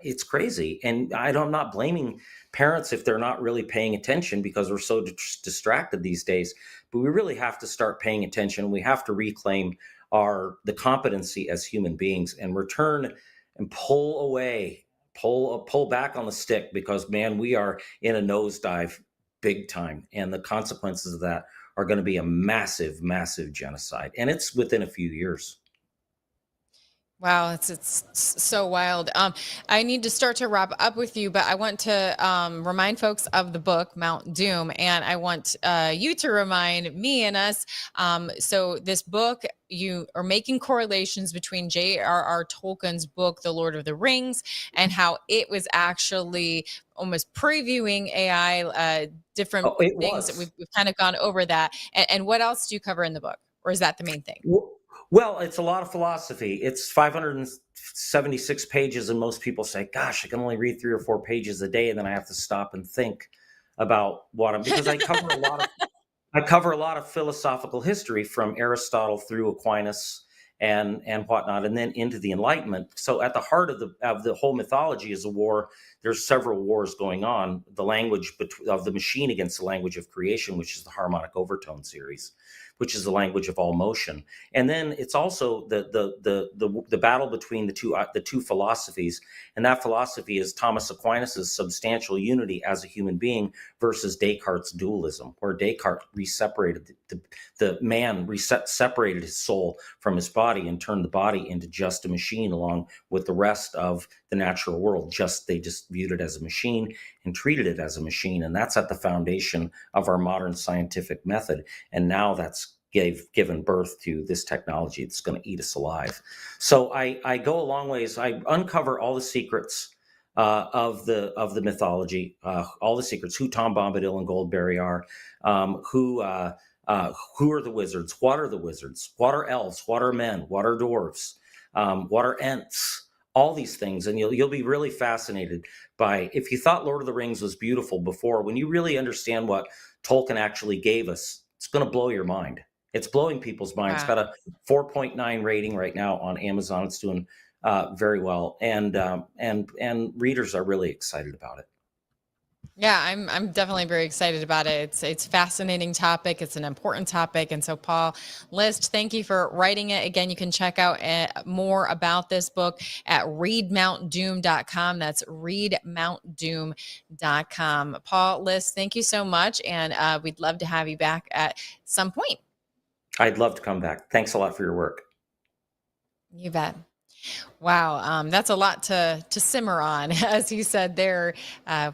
it's crazy. And I'm not blaming parents if they're not really paying attention, because we're so distracted these days. But we really have to start paying attention. We have to reclaim the competency as human beings and return and pull back on the stick, because, man, we are in a nosedive big time. And the consequences of that are going to be a massive, massive genocide. And it's within a few years. Wow, it's so wild. I need to start to wrap up with you, but I want to remind folks of the book, Mount Doom, and I want you to remind me and us. So this book, you are making correlations between J.R.R. Tolkien's book, The Lord of the Rings, and how it was actually almost previewing AI, different things that we've kind of gone over that. And what else do you cover in the book? Or is that the main thing? Well, it's a lot of philosophy. It's 576 pages, and most people say, gosh, I can only read 3 or 4 pages a day, and then I have to stop and think about because I cover a lot of philosophical history from Aristotle through Aquinas and whatnot, and then into the Enlightenment. So at the heart of the whole mythology is a war. There's several wars going on. The language of the machine against the language of creation, which is the harmonic overtone series. which is the language of all motion. And then it's also the battle between the two philosophies, and that philosophy is Thomas Aquinas's substantial unity as a human being versus Descartes' dualism, where Descartes separated his soul from his body and turned the body into just a machine along with the rest of the natural world. They just viewed it as a machine and treated it as a machine. And that's at the foundation of our modern scientific method. And now that's given birth to this technology that's going to eat us alive. So I go a long ways. I uncover all the secrets of the mythology, all the secrets, who Tom Bombadil and Goldberry are, who are the wizards, what are the wizards, what are elves, what are men, what are dwarves, what are ents, all these things. And you'll be really fascinated by, if you thought Lord of the Rings was beautiful before, when you really understand what Tolkien actually gave us, it's going to blow your mind. It's blowing people's minds. Wow. It's got a 4.9 rating right now on Amazon. It's doing very well, and readers are really excited about it. Yeah, I'm definitely very excited about it. It's a fascinating topic. It's an important topic. And so, Paul List, thank you for writing it. Again, you can check out more about this book at readmountdoom.com. That's readmountdoom.com. Paul List, thank you so much. And we'd love to have you back at some point. I'd love to come back. Thanks a lot for your work. You bet. Wow, that's a lot to simmer on. As you said there,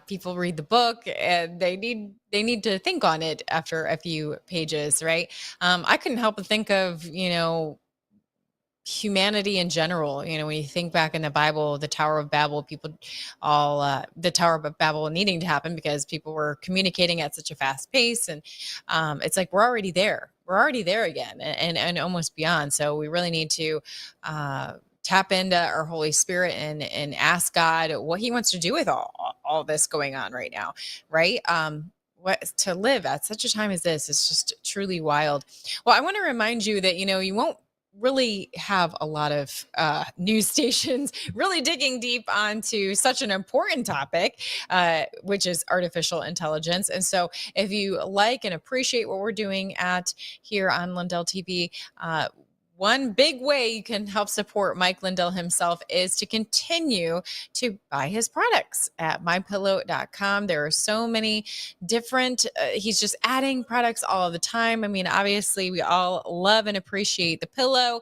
people read the book and they need to think on it after a few pages, right? I couldn't help but think of, humanity in general. When you think back in the Bible, the Tower of Babel, the Tower of Babel needing to happen because people were communicating at such a fast pace. And it's like, we're already there. We're already there again and almost beyond. So we really need to tap into our Holy Spirit and ask God what he wants to do with all this going on right now. Right. What to live at such a time as this is just truly wild. Well, I want to remind you that, you won't really have a lot of news stations really digging deep onto such an important topic, which is artificial intelligence. And so if you like and appreciate what we're doing here on Lindell TV, one big way you can help support Mike Lindell himself is to continue to buy his products at mypillow.com. There are so many different, he's just adding products all the time. I mean, obviously we all love and appreciate the pillow.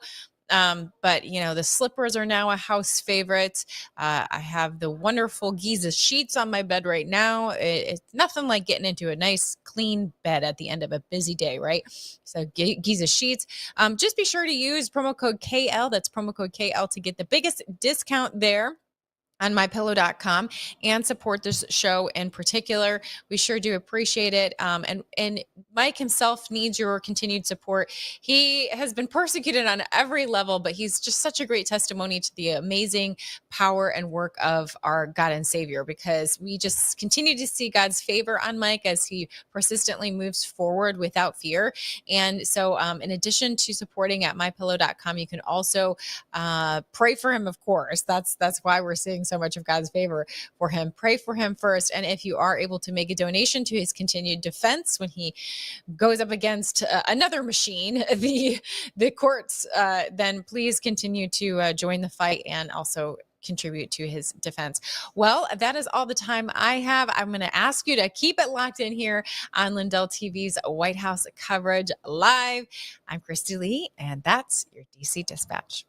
But the slippers are now a house favorite. I have the wonderful Giza sheets on my bed right now. It's nothing like getting into a nice clean bed at the end of a busy day, right? So Giza sheets. Just be sure to use promo code KL. That's promo code KL to get the biggest discount there on mypillow.com and support this show in particular. We sure do appreciate it. And Mike himself needs your continued support. He has been persecuted on every level, but he's just such a great testimony to the amazing power and work of our God and Savior, because we just continue to see God's favor on Mike as he persistently moves forward without fear. And so in addition to supporting at mypillow.com, you can also pray for him, of course. That's why we're seeing so much of God's favor for him. Pray for him first. And if you are able to make a donation to his continued defense when he goes up against another machine, the courts, then please continue to join the fight and also contribute to his defense. Well, that is all the time I have. I'm going to ask you to keep it locked in here on Lindell TV's White House Coverage Live. I'm Christy Lee, and that's your DC Dispatch.